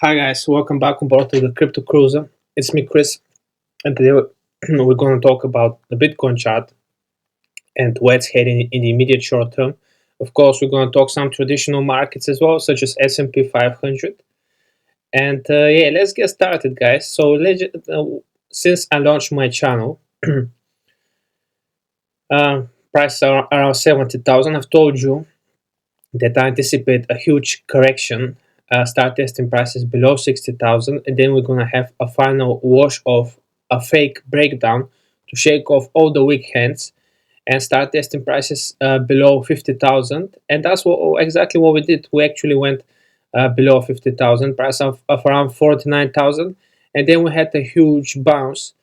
Hi guys, welcome back on board to the Crypto Cruiser. It's me, Chris, and today we're going to talk about the Bitcoin chart and where it's heading in the immediate short term. Of course, we're going to talk some traditional markets as well, such as S&P 500. And yeah, let's get started, guys. So since I launched my channel, prices are around 70,000. I've told you that I anticipate a huge correction. Start testing prices below 60,000, and then we're gonna have a final wash of a fake breakdown to shake off all the weak hands and start testing prices below 50,000. And that's exactly what we did. We actually went below 50,000, price of around 49,000, and then we had a huge bounce.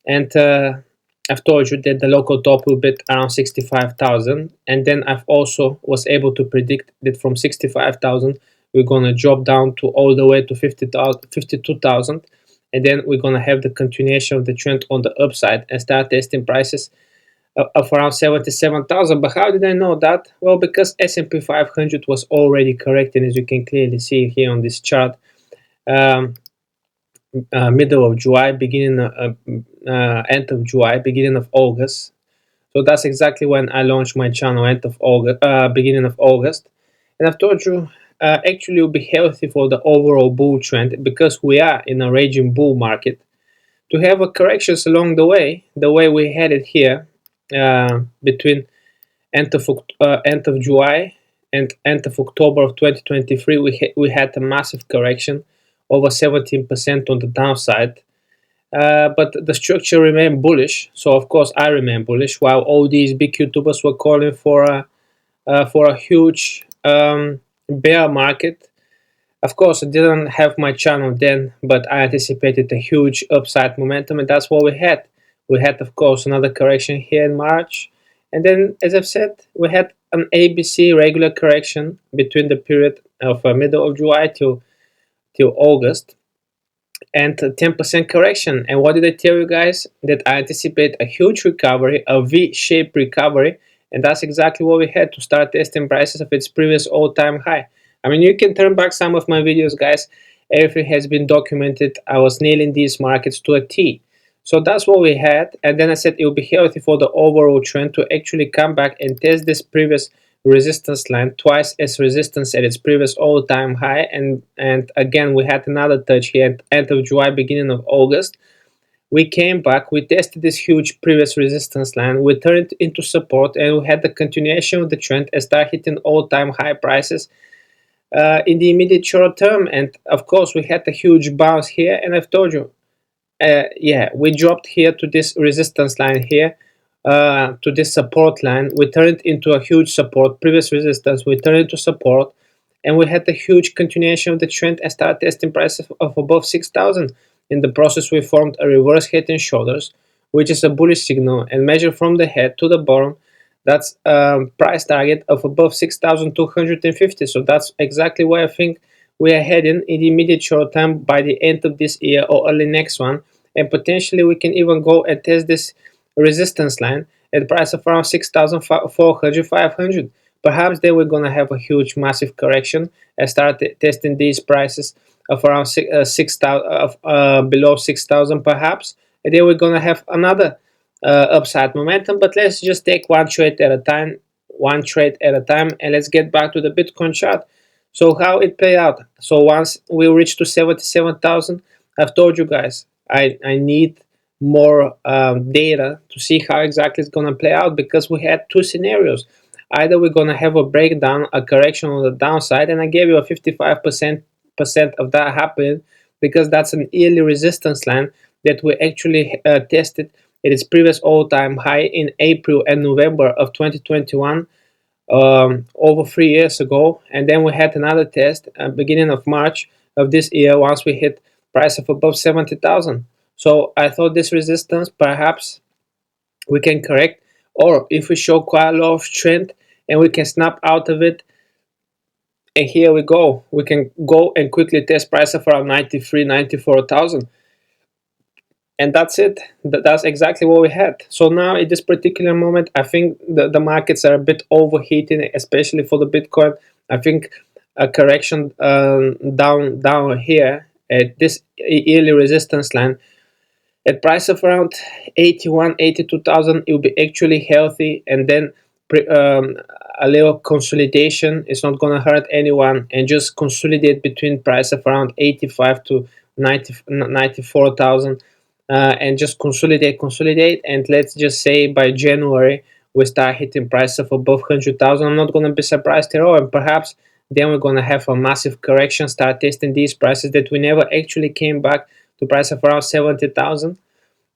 And I've told you that the local top will be around 65,000, and then I've also was able to predict that from 65,000 we're gonna drop down to all the way to 52,000, and then we're gonna have the continuation of the trend on the upside and start testing prices of around 77,000. But how did I know that? Well, because S&P 500 was already correcting, as you can clearly see here on this chart. Middle of July, end of July, beginning of August. So that's exactly when I launched my channel, end of August, beginning of August. And I've told you, actually, it will be healthy for the overall bull trend because we are in a raging bull market. To have a corrections along the way we had it here, between end of July and end of October of 2023, we had a massive correction, over 17% on the downside. But the structure remained bullish, so of course I remain bullish, while all these big YouTubers were calling for a huge bear market. Of course, I didn't have my channel then, but I anticipated a huge upside momentum, and that's what we had. We had, of course, another correction here in March, and then, as I've said, we had an ABC regular correction between the period of middle of July till August, and a 10% correction. And what did I tell you guys? That I anticipate a huge recovery, a V-shaped recovery, and that's exactly what we had to start testing prices of its previous all-time high. I mean, you can turn back some of my videos, guys. Everything has been documented. I was nailing these markets to a T. So that's what we had, and then I said it will be healthy for the overall trend to actually come back and test this previous resistance line twice as resistance at its previous all-time high, and again we had another touch here at end of July, beginning of August. We came back, we tested this huge previous resistance line, we turned it into support, and we had the continuation of the trend and start hitting all-time high prices in the immediate short term. And of course we had a huge bounce here, and I've told you, yeah, we dropped here to this resistance line here, to this support line. We turned it into a huge support, previous resistance, we turned it into support, and we had a huge continuation of the trend and started testing prices of above 6,000. In the process, we formed a reverse head and shoulders, which is a bullish signal, and measured from the head to the bottom, that's price target of above 6,250. So that's exactly where I think we are heading in the immediate short term by the end of this year or early next one, and potentially we can even go and test this resistance line at price of around 6,400, 500. Perhaps then we're gonna have a huge massive correction and start testing these prices of around 6,000, below 6,000 perhaps, and then we're gonna have another upside momentum. But let's just take one trade at a time, and let's get back to the Bitcoin chart. So how it played out. So once we reached to 77,000, I've told you guys I need more data to see how exactly it's going to play out, because we had two scenarios. Either we're going to have a breakdown, a correction on the downside, and I gave you a 55% of that happening, because that's an yearly resistance line that we actually tested at its previous all-time high in April and November of 2021, over 3 years ago. And then we had another test beginning of March of this year once we hit price of above 70,000. So I thought this resistance perhaps we can correct, or if we show quite a lot of strength and we can snap out of it, and here we go, we can go and quickly test price of around 93, 94,000. And that's it. That's exactly what we had. So now at this particular moment, I think the markets are a bit overheating, especially for the Bitcoin. I think a correction down here at this yearly resistance line at price of around 81 82,000. It will be actually healthy, and then a little consolidation is not going to hurt anyone, and just consolidate between price of around 85 to 94,000, and just consolidate, and let's just say by January we start hitting price of above 100,000. I'm not going to be surprised at all, and perhaps then we're going to have a massive correction, start testing these prices that we never actually came back to price of around 70,000.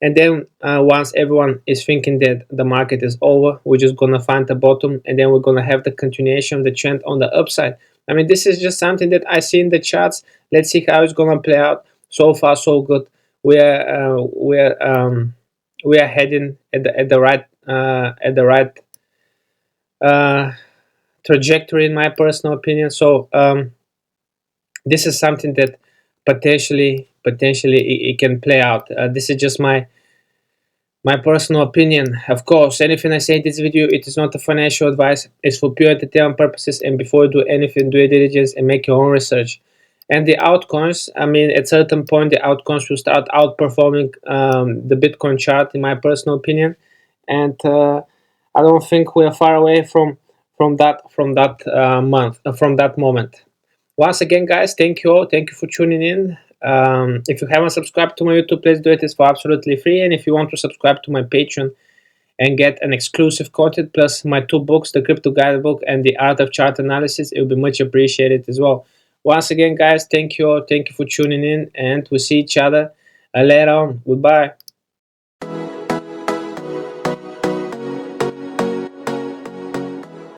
And then once everyone is thinking that the market is over, we're just gonna find the bottom, and then we're gonna have the continuation of the trend on the upside. I mean, this is just something that I see in the charts. Let's see how it's gonna play out. So far, so good. We are heading at the right uh, trajectory, in my personal opinion. So this is something that potentially it can play out. This is just my personal opinion. Of course, anything I say in this video, it is not a financial advice. It's for pure entertainment purposes, and before you do anything, do your diligence and make your own research. And the altcoins, I mean, at certain point the altcoins will start outperforming the Bitcoin chart, in my personal opinion. And I don't think we are far away from that moment. Once again, guys, thank you all. Thank you for tuning in. If you haven't subscribed to my YouTube, please do it. It's for absolutely free. And if you want to subscribe to my Patreon and get an exclusive content plus my two books, the Crypto Guidebook and the Art of Chart Analysis, it will be much appreciated as well. Once again, guys, thank you all. Thank you for tuning in, and we'll see each other later on. Goodbye.